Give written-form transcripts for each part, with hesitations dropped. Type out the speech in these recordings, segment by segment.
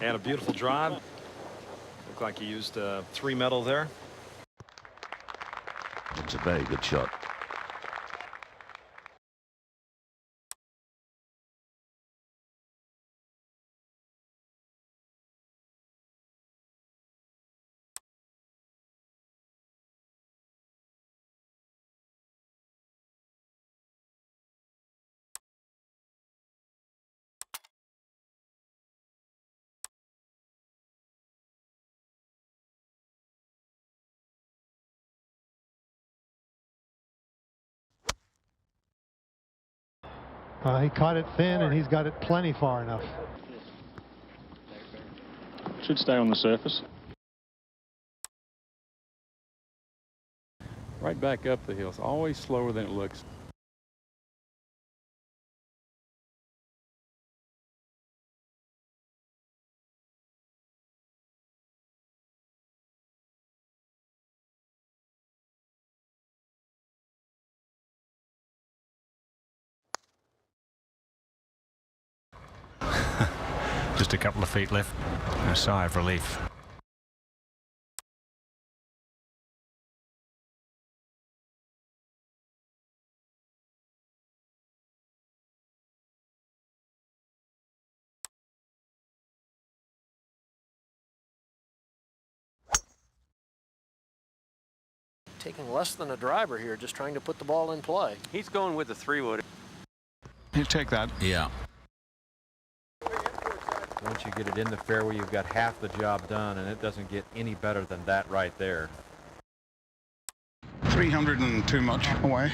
And a beautiful drive. Looked like he used 3 metal there. It's a very good shot. He caught it thin, and he's got it plenty far enough. Should stay on the surface. Right back up the hill. It's always slower than it looks. Just a couple of feet left. A sigh of relief. Taking less than a driver here, just trying to put the ball in play. He's going with the 3-wood. You take that. Yeah. Once you get it in the fairway, you've got half the job done, and it doesn't get any better than that right there. 300 and too much away.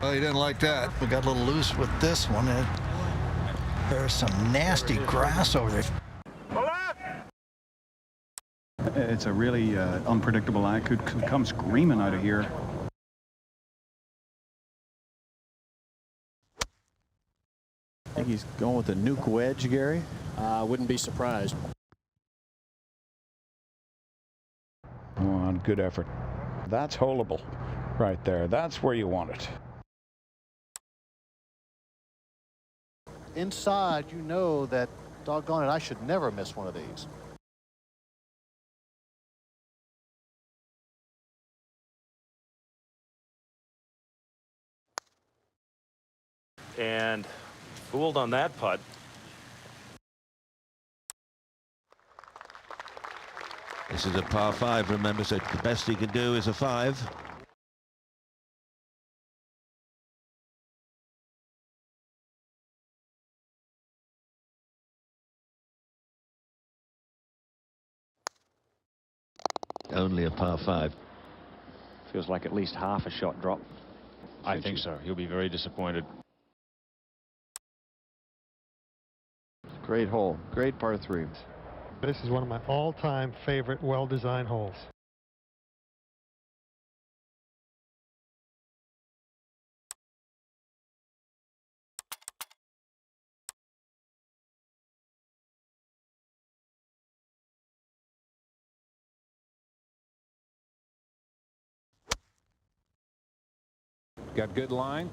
Well, he didn't like that. We got a little loose with this one. There's some nasty grass over there. It's a really unpredictable line. Could come screaming out of here. I think he's going with a nuke wedge, Gary. Wouldn't be surprised. Oh, good effort. That's holeable right there. That's where you want it. Inside, you know that, doggone it, I should never miss one of these. And fooled on that putt. This is a par 5, remember, so the best he can do is a 5. Only a par 5. Feels like at least half a shot drop. I think so. He'll be very disappointed. Great hole. Great par 3. This is one of my all-time favorite well-designed holes. Got good line.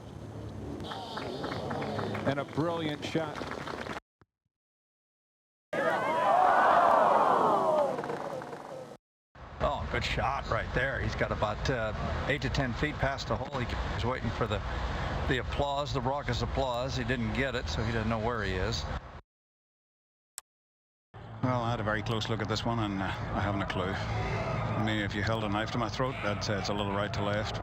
And a brilliant shot. Oh, good shot right there. He's got about 8 to 10 feet past the hole. He's waiting for the applause, the raucous applause. He didn't get it, so he doesn't know where he is. Well, I had a very close look at this one, and I haven't a clue. I mean, if you held a knife to my throat, I'd say it's a little right to left.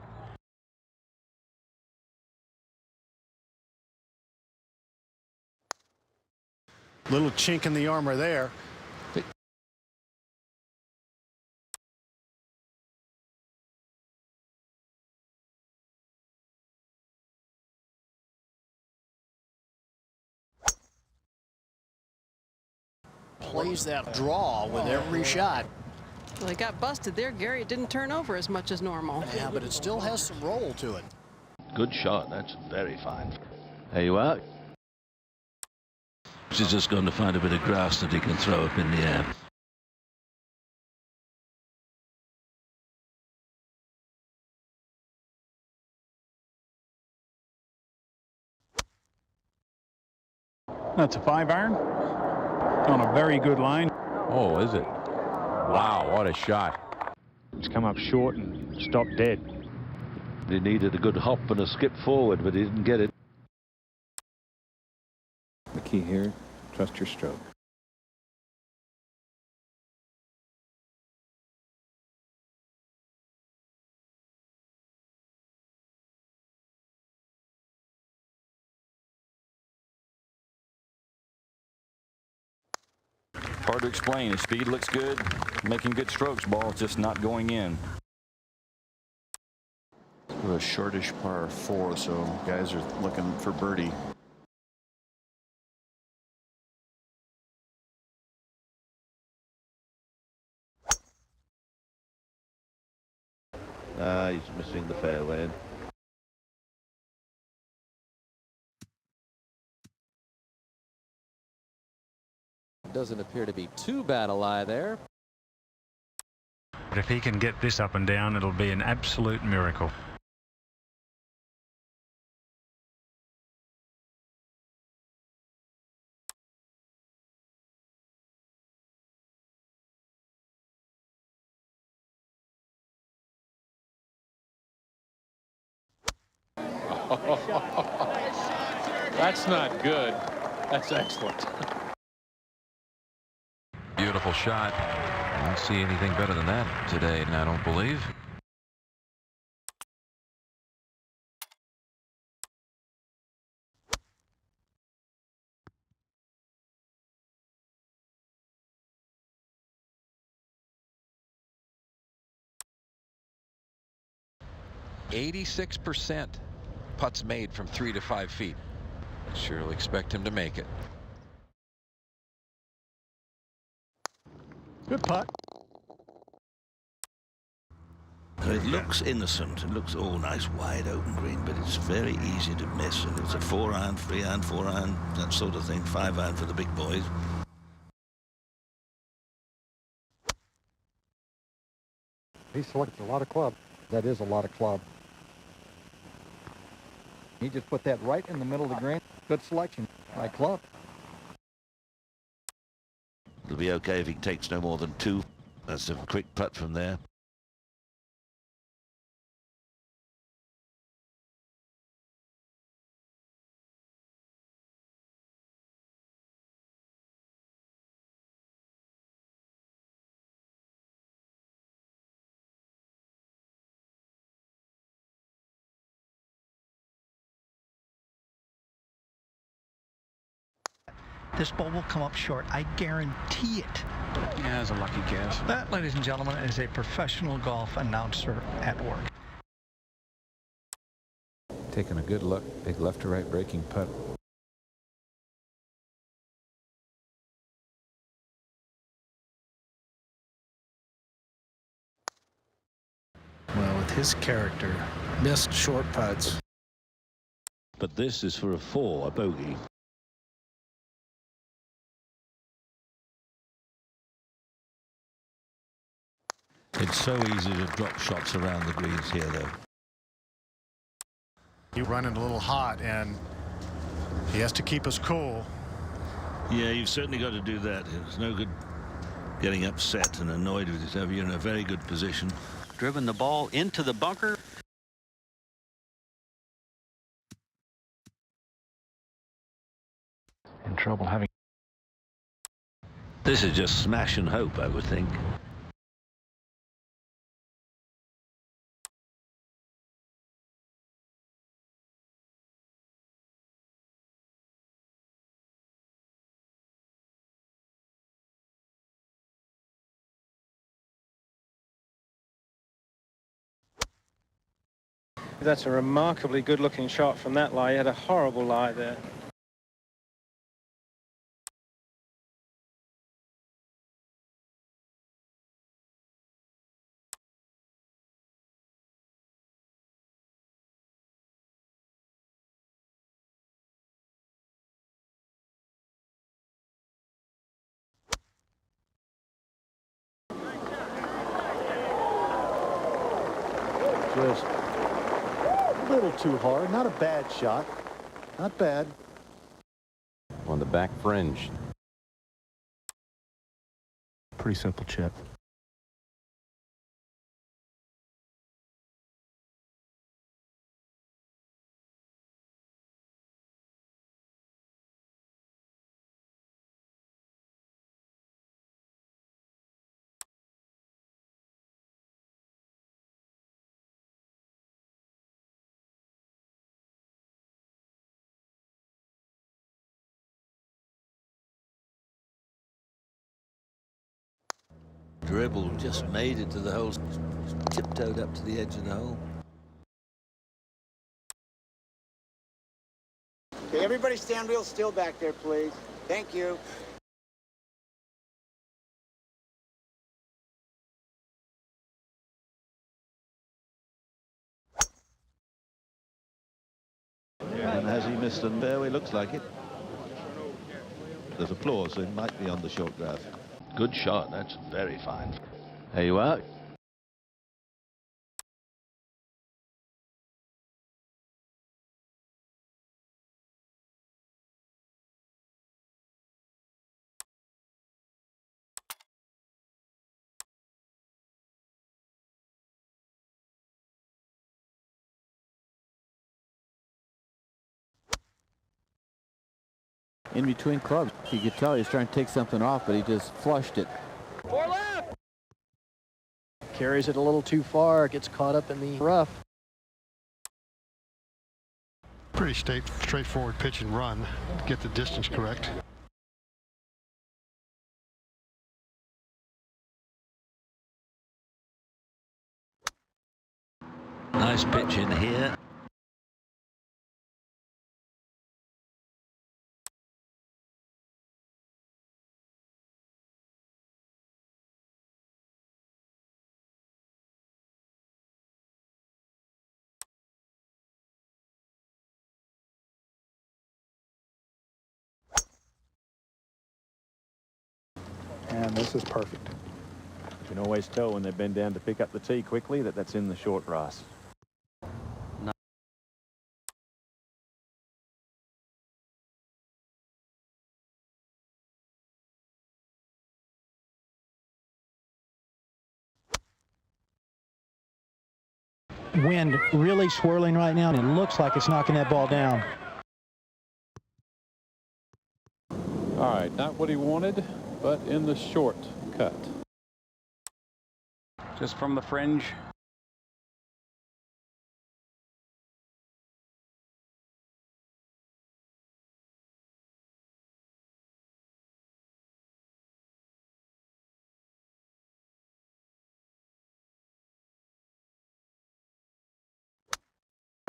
Little chink in the armor there. Plays that draw with every shot. Well, he got busted there, Gary. It didn't turn over as much as normal. Yeah, but it still has some roll to it. Good shot. That's very fine. There you are. He's just going to find a bit of grass that he can throw up in the air. That's a 5-iron on a very good line. Oh, is it? Wow, what a shot. He's come up short and stopped dead. He needed a good hop and a skip forward, but he didn't get it. The key here, trust your stroke. Hard to explain. His speed looks good, making good strokes. Ball just not going in. We're a shortish par 4, so guys are looking for birdie. He's missing the fairway. Doesn't appear to be too bad a lie there. But if he can get this up and down, it'll be an absolute miracle. That's not good. That's excellent. Beautiful shot. I don't see anything better than that today, and I don't believe. %86 putts made from 3 to 5 feet. Surely expect him to make it. Good putt. It looks innocent. It looks all nice, wide open green, but it's very easy to miss. And it's a 4-iron, 3-iron, 4-iron, that sort of thing. 5-iron for the big boys. He selected a lot of club. That is a lot of club. He just put that right in the middle of the green. Good selection by club. It'll be okay if he takes no more than 2. That's a quick putt from there. This ball will come up short. I guarantee it. Yeah, that's a lucky guess. That, ladies and gentlemen, is a professional golf announcer at work. Taking a good look. Big left to right breaking putt. Well, with his character, missed short putts. But this is for a 4, a bogey. It's so easy to drop shots around the greens here, though. He's running a little hot, and he has to keep us cool. Yeah, you've certainly got to do that. It's no good getting upset and annoyed with yourself. You're in a very good position. Driven the ball into the bunker. In trouble having. This is just smash and hope, I would think. That's a remarkably good-looking shot from that lie. He had a horrible lie there. was a little too hard. Not a bad shot. Not bad. On the back fringe. Pretty simple chip. Dribble, just made it to the hole, tiptoed up to the edge of the hole. Okay, everybody stand real still back there, please. Thank you. And has he missed a fairway? Looks like it. There's applause, so it might be on the short grass. Good shot, that's very fine. There you are. In between clubs, you could tell he was trying to take something off, but he just flushed it. Four left. Carries it a little too far, gets caught up in the rough. Pretty straightforward pitch and run to get the distance correct. Nice pitch in here. And this is perfect. You can always tell when they've been down to pick up the tee quickly that that's in the short grass. Wind really swirling right now, and it looks like it's knocking that ball down. All right, not what he wanted, but in the short cut. Just from the fringe.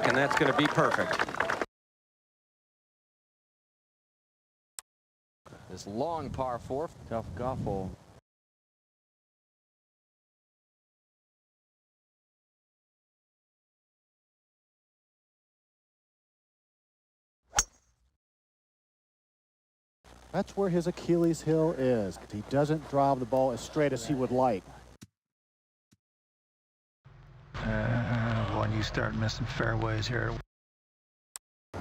And that's going to be perfect. This long par 4. Tough golf hole. That's where his Achilles heel is. He doesn't drive the ball as straight as he would like. When you start missing fairways here.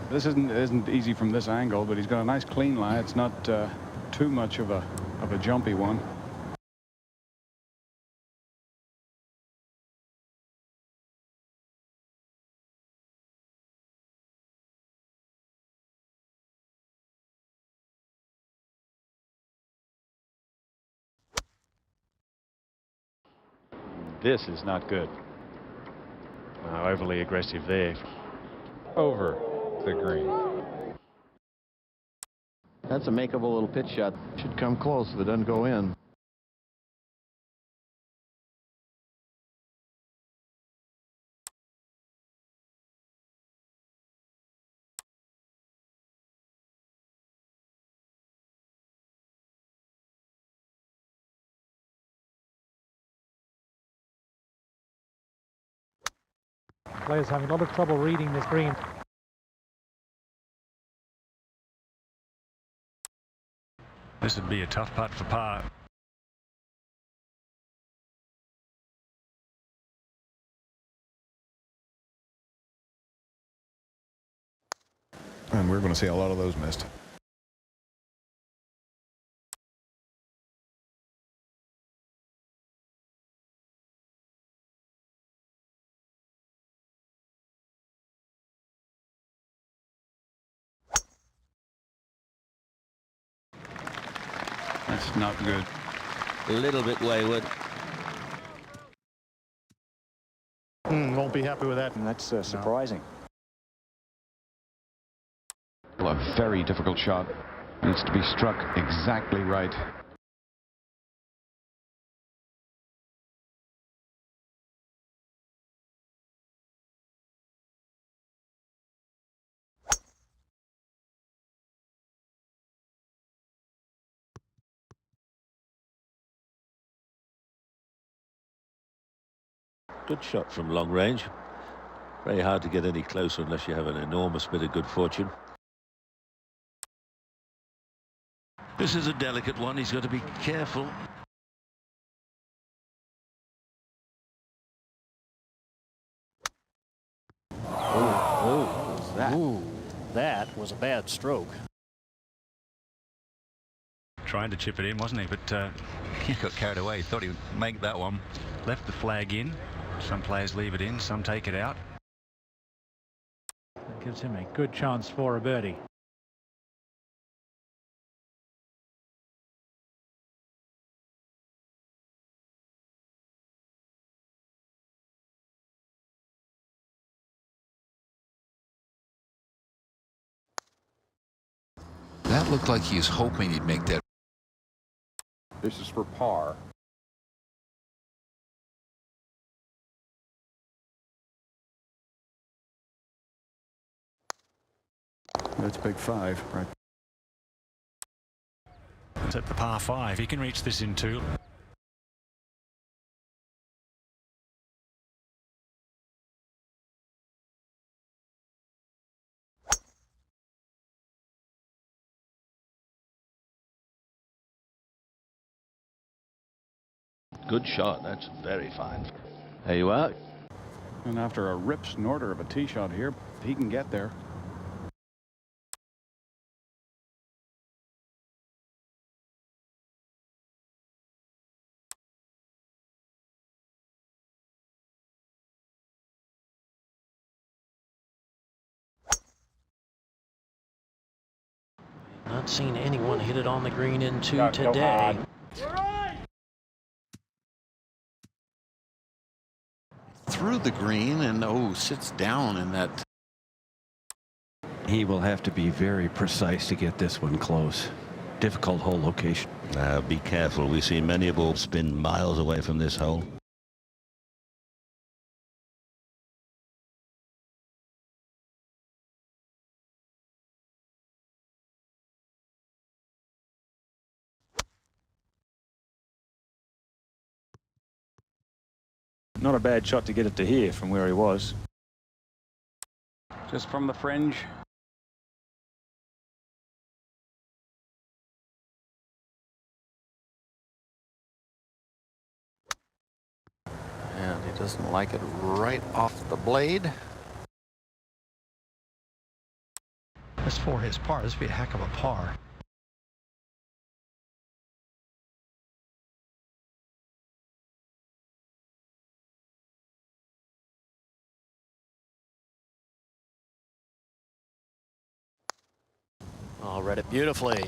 This isn't easy from this angle, but he's got a nice clean lie. It's not too much of a jumpy one. This is not good. Overly aggressive there. Over the green. That's a makeable little pitch shot. Should come close if it doesn't go in. Players having a lot of trouble reading this green. This would be a tough putt for par. And we're going to see a lot of those missed. That's not good. A little bit wayward. Won't be happy with that. That's surprising. A very difficult shot. Needs to be struck exactly right. Good shot from long range. Very hard to get any closer unless you have an enormous bit of good fortune. This is a delicate one. He's got to be careful. That was a bad stroke. Trying to chip it in, wasn't he? But he got carried away. Thought he would make that one. Left the flag in. Some players leave it in, some take it out. That gives him a good chance for a birdie. That looked like he was hoping he'd make that. This is for par. That's big 5, right? It's at the par 5. He can reach this in 2. Good shot. That's very fine. There you are. And after a rip snorter of a tee shot here, he can get there. Not seen anyone hit it on the green in 2 today. Through the green and sits down in that. He will have to be very precise to get this one close. Difficult hole location. Be careful. We see many a ball spin miles away from this hole. Not a bad shot to get it to here from where he was. Just from the fringe. And he doesn't like it right off the blade. As for his par, this would be a heck of a par. Oh, read it beautifully.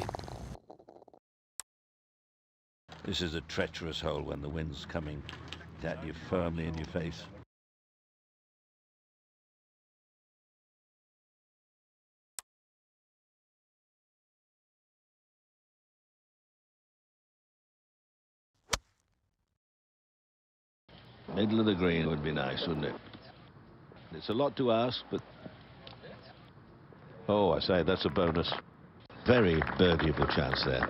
This is a treacherous hole when the wind's coming at you firmly in your face. Middle of the green would be nice, wouldn't it? It's a lot to ask, but... Oh, I say, that's a bonus. Very birdieable chance there.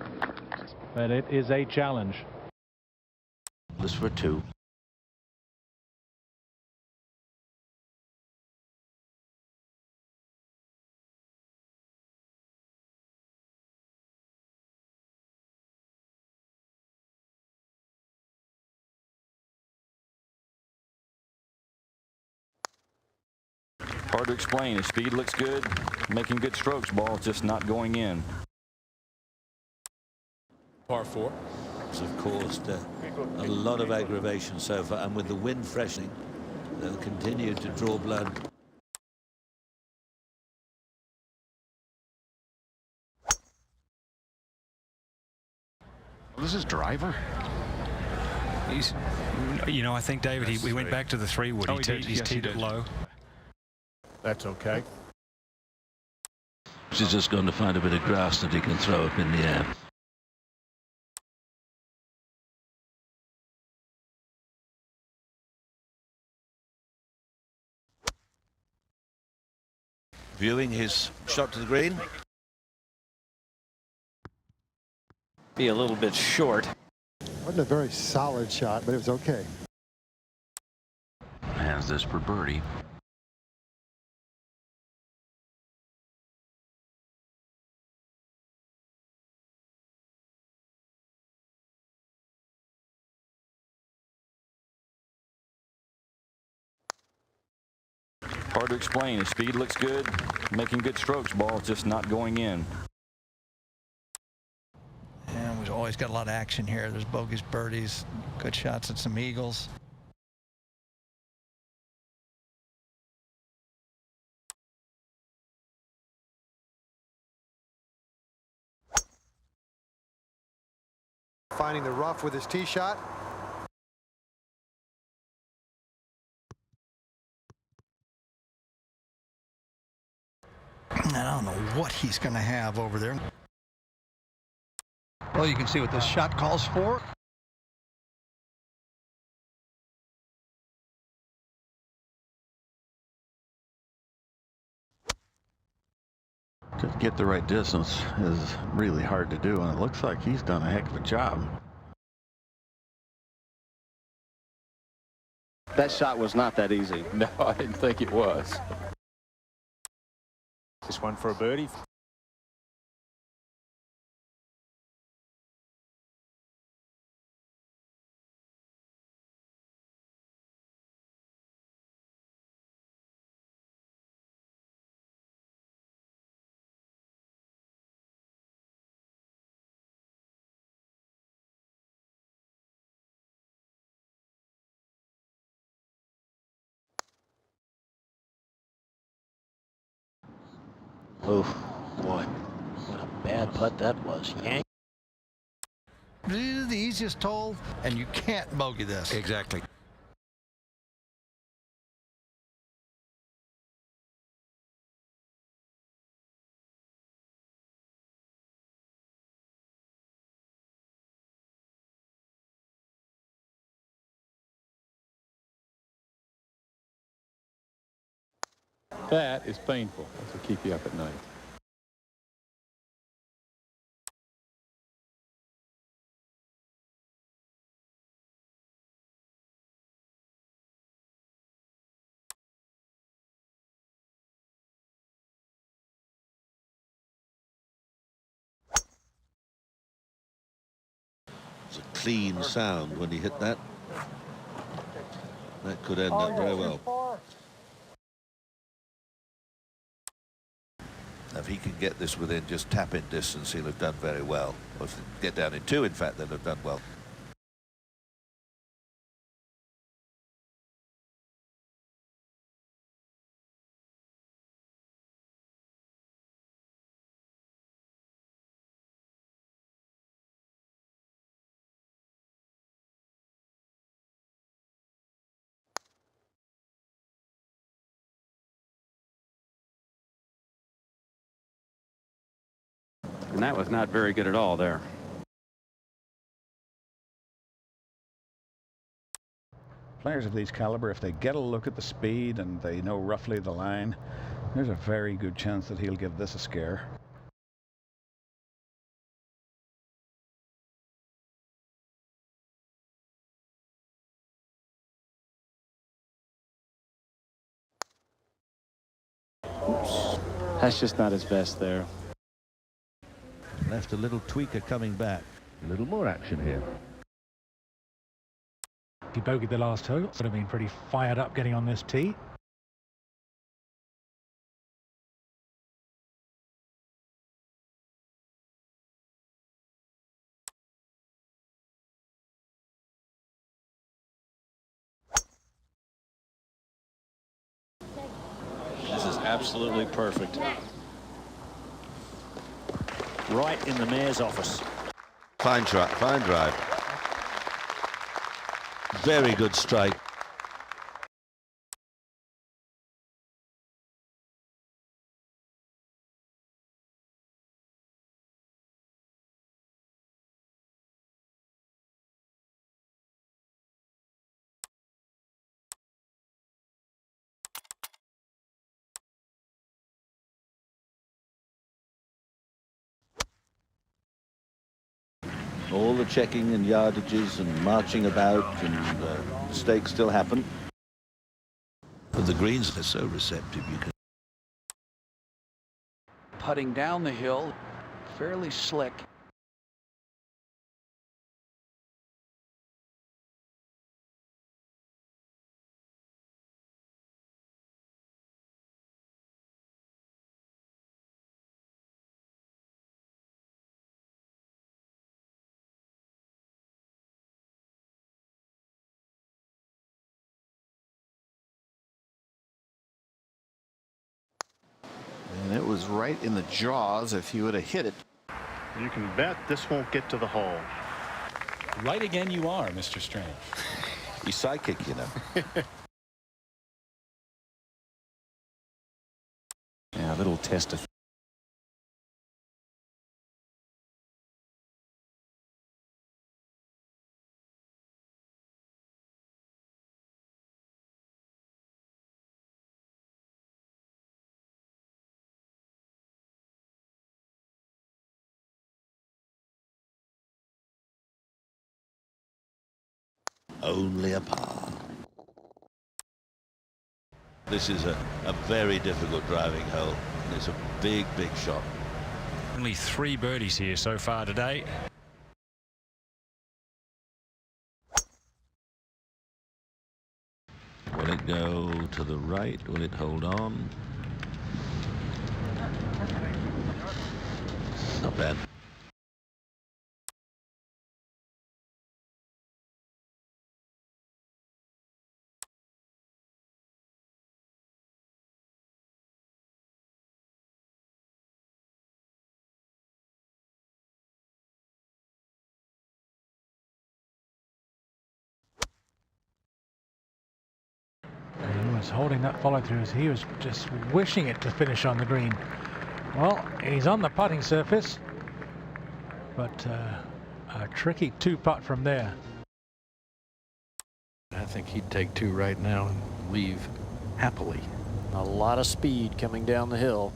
But it is a challenge. This for 2. Hard to explain. His speed looks good. Making good strokes, ball just not going in. Par 4. It's of course a lot of aggravation so far, and with the wind freshening, they'll continue to draw blood. This is driver. He's, you know, I think, David, he went back to the 3-wood. Oh, He's teed it low. That's okay. She's just going to find a bit of grass that he can throw up in the air. Viewing his shot to the green. Be a little bit short. Wasn't a very solid shot, but it was okay. Has this for birdie. Hard to explain. His speed looks good. Making good strokes, ball just not going in. And we've always got a lot of action here. There's bogeys, birdies, good shots at some eagles. Finding the rough with his tee shot. And I don't know what he's going to have over there. Well, you can see what this shot calls for. To get the right distance is really hard to do, and it looks like he's done a heck of a job. That shot was not that easy. No, I didn't think it was. This one for a birdie. Oh, boy. What a bad putt that was. Yank. This is the easiest hole, and you can't bogey this. Exactly. That is painful. That's to keep you up at night. It's a clean sound when he hit that. That could end up very well. If he can get this within just tap-in distance, he'll have done very well. Or if they get down in 2, in fact, they'll have done well. And that was not very good at all there. Players of these caliber, if they get a look at the speed and they know roughly the line, there's a very good chance that he'll give this a scare. Oops. That's just not his best there. Left a little tweaker coming back. A little more action here. He bogeyed the last hole. Would have been pretty fired up getting on this tee. Absolutely perfect. Right in the mayor's office. Fine track, fine drive. Very good strike. All the checking and yardages and marching about and mistakes still happen. But the greens are so receptive, you can... Putting down the hill, fairly slick. And it was right in the jaws if he would have hit it. You can bet this won't get to the hole. Right again you are, Mr. Strange. He's psychic, you know. Yeah, a little test of... Only a par. This is a very difficult driving hole. It's a big, big shot. Only 3 birdies here so far today. Will it go to the right? Will it hold on? Not bad. He was holding that follow through as he was just wishing it to finish on the green. Well, he's on the putting surface, but a tricky 2-putt from there. I think he'd take 2 right now and leave happily. A lot of speed coming down the hill.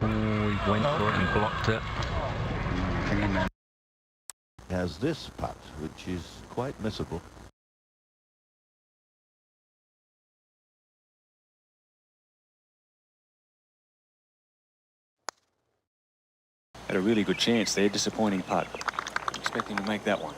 Oh, he went for it and blocked it. Has this putt, which is quite missable. Had a really good chance there. Disappointing putt. Expecting to make that one.